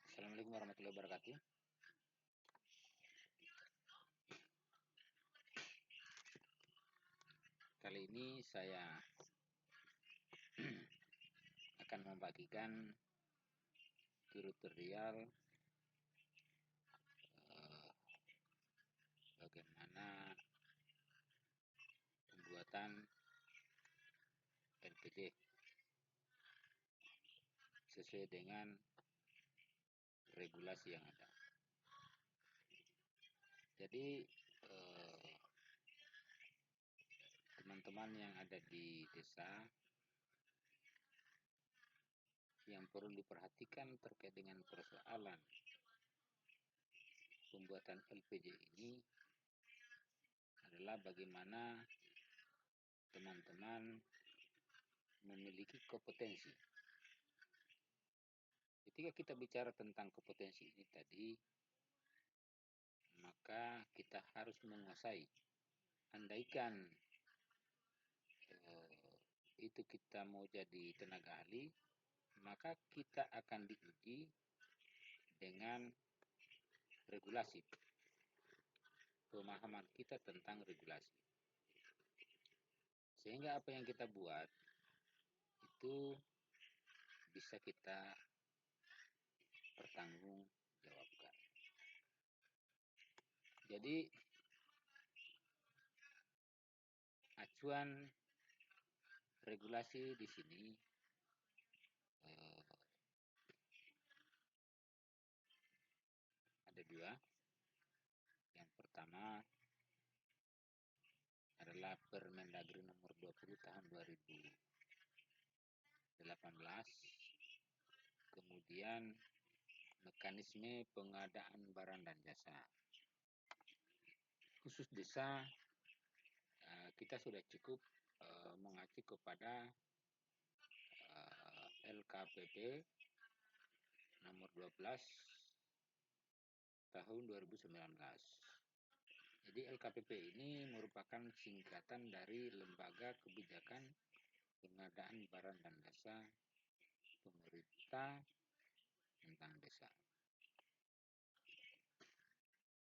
Assalamualaikum warahmatullahi wabarakatuh. Kali ini saya akan membagikan tutorial bagaimana pembuatan LPG sesuai dengan regulasi yang ada. Jadi teman-teman yang ada di desa yang perlu diperhatikan terkait dengan persoalan pembuatan LPG ini adalah bagaimana teman-teman memiliki kompetensi. Ketika kita bicara tentang kompetensi ini tadi, maka kita harus menguasai. Andaikan itu kita mau jadi tenaga ahli, maka kita akan diuji dengan regulasi, pemahaman kita tentang regulasi. Sehingga apa yang kita buat itu bisa kita pertanggungjawabkan. Jadi acuan regulasi di sini ada dua. Yang pertama adalah Permendagri nomor 20 tahun 2018. Kemudian mekanisme pengadaan barang dan jasa. Khusus desa kita sudah cukup mengacu kepada LKPP nomor 12 tahun 2019. Jadi LKPP ini merupakan singkatan dari Lembaga Kebijakan Pengadaan Barang dan Jasa Pemerintah tentang Desa.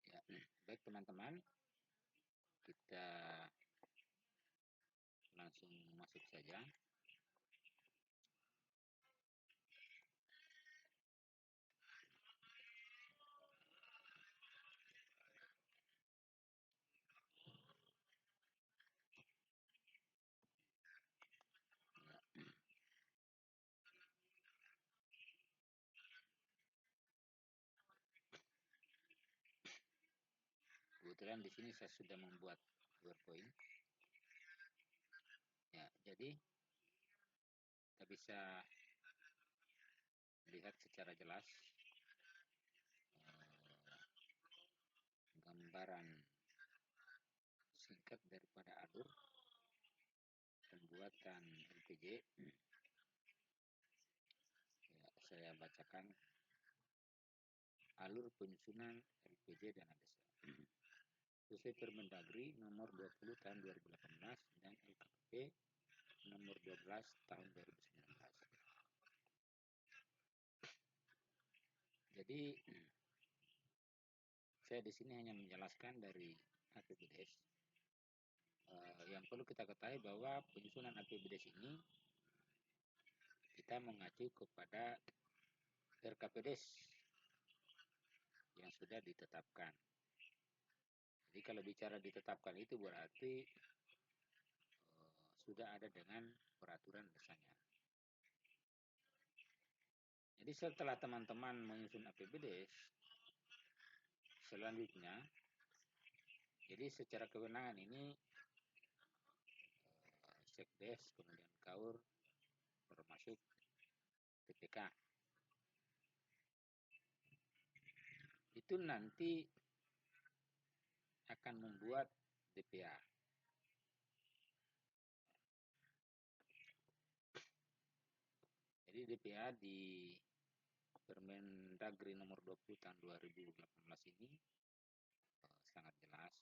Ya, baik teman-teman, kita langsung masuk saja. Kebetulan di sini saya sudah membuat PowerPoint. Ya, jadi kita bisa lihat secara jelas gambaran singkat daripada alur pembuatan LPG. Ya, saya bacakan alur penyusunan LPG dana desa. Sesuai Permendagri nomor 20 tahun 2018 dan LKPP nomor 12 tahun 2019. Jadi saya di sini hanya menjelaskan dari APBDes. Yang perlu kita ketahui bahwa penyusunan APBDes ini kita mengacu kepada RKPDes yang sudah ditetapkan. Jadi kalau bicara ditetapkan itu berarti sudah ada dengan peraturan desanya. Jadi setelah teman-teman menyusun APBDes, selanjutnya, jadi secara kewenangan ini Sekdes, kemudian KAUR, termasuk PPK. Itu nanti akan membuat DPA. Jadi DPA di Permendagri nomor 20 tahun 2018 ini sangat jelas.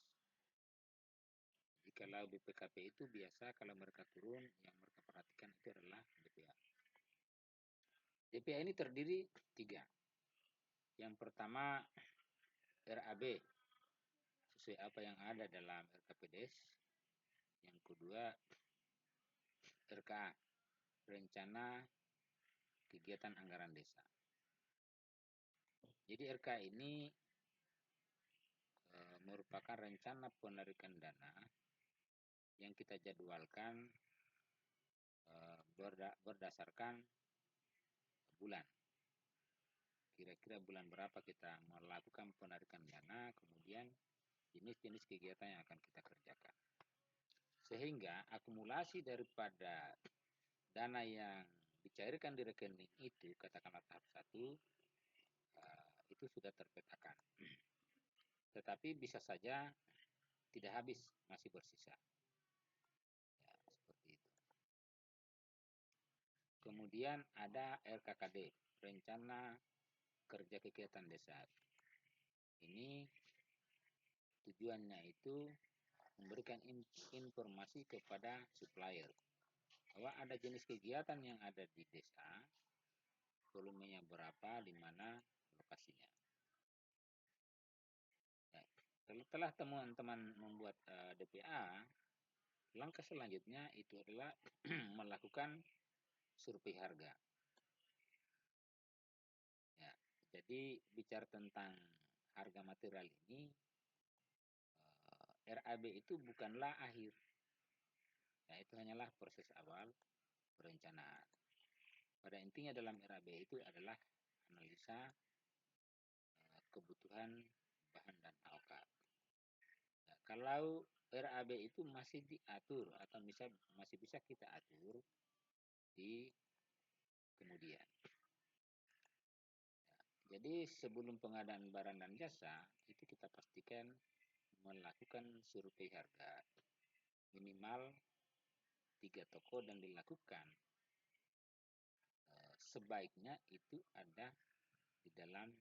Jadi kalau BPKP itu biasa kalau mereka turun, yang mereka perhatikan itu adalah DPA. DPA ini terdiri 3. Yang pertama RAB sesuai apa yang ada dalam RKPDes. Yang kedua RKA, rencana kegiatan anggaran desa. Jadi RKA ini merupakan rencana penarikan dana yang kita jadwalkan berdasarkan bulan. Kira-kira bulan berapa kita melakukan penarikan dana, kemudian jenis-jenis kegiatan yang akan kita kerjakan. Sehingga akumulasi daripada dana yang dicairkan di rekening itu, katakanlah tahap 1, itu sudah terpetakan. Tetapi bisa saja tidak habis, masih bersisa. Ya, seperti itu. Kemudian ada RKKD, Rencana Kerja Kegiatan Desa. Ini tujuannya itu memberikan informasi kepada supplier bahwa ada jenis kegiatan yang ada di desa, volumenya berapa, di mana lokasinya. Ya, setelah teman-teman membuat DPA, langkah selanjutnya itu adalah melakukan survei harga. Ya, jadi bicara tentang harga material ini, RAB itu bukanlah akhir. Ya, itu hanyalah proses awal perencanaan. Pada intinya dalam RAB itu adalah analisa kebutuhan bahan dan alat. Ya, kalau RAB itu masih diatur atau masih bisa kita atur di kemudian. Ya, jadi sebelum pengadaan barang dan jasa itu kita pastikan melakukan survei harga minimal 3 toko dan dilakukan sebaiknya itu ada di dalam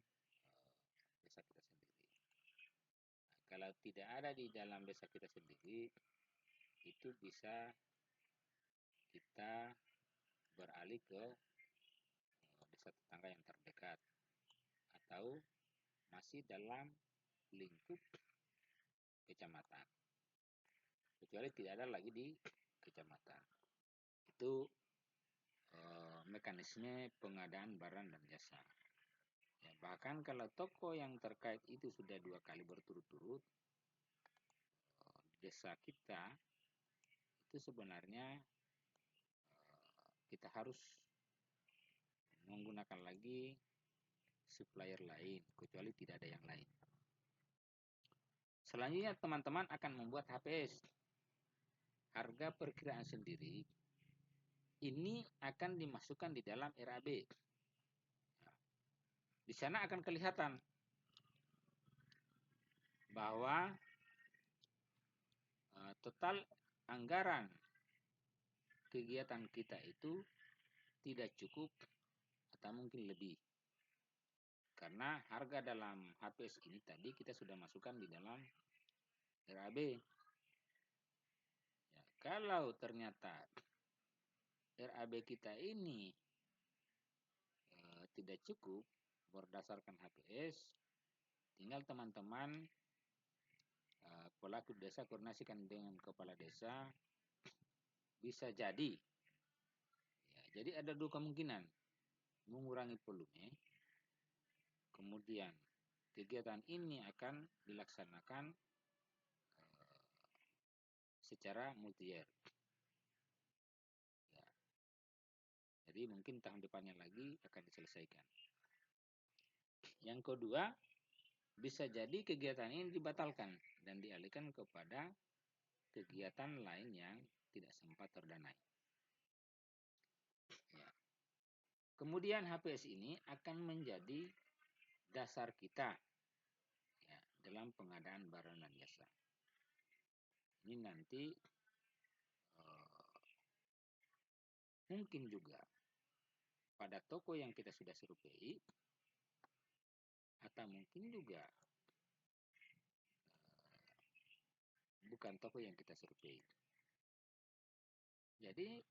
desa kita sendiri. Nah, kalau tidak ada di dalam desa kita sendiri, itu bisa kita beralih ke desa tetangga yang terdekat atau masih dalam lingkup kecamatan. Kecuali tidak ada lagi di kecamatan. Itu mekanisme pengadaan barang dan jasa. Ya, bahkan kalau toko yang terkait itu sudah 2 kali berturut-turut, desa kita itu sebenarnya kita harus menggunakan lagi supplier lain, kecuali tidak ada yang lain. Selanjutnya teman-teman akan membuat HPS, harga perkiraan sendiri. Ini akan dimasukkan di dalam RAB. Di sana akan kelihatan bahwa total anggaran kegiatan kita itu tidak cukup atau mungkin lebih. Karena harga dalam HPS ini tadi kita sudah masukkan di dalam RAB. Ya, kalau ternyata RAB kita ini tidak cukup berdasarkan HPS, tinggal teman-teman pelaku desa koordinasikan dengan kepala desa, bisa jadi. Ya, jadi ada 2 kemungkinan, mengurangi volume, kemudian kegiatan ini akan dilaksanakan secara multi-year. Ya. Jadi mungkin tahun depannya lagi akan diselesaikan. Yang kedua, bisa jadi kegiatan ini dibatalkan dan dialihkan kepada kegiatan lain yang tidak sempat terdanai. Ya. Kemudian HPS ini akan menjadi dasar kita ya, dalam pengadaan barang dan jasa. Ini nanti mungkin juga pada toko yang kita sudah survei, atau mungkin juga bukan toko yang kita survei. Jadi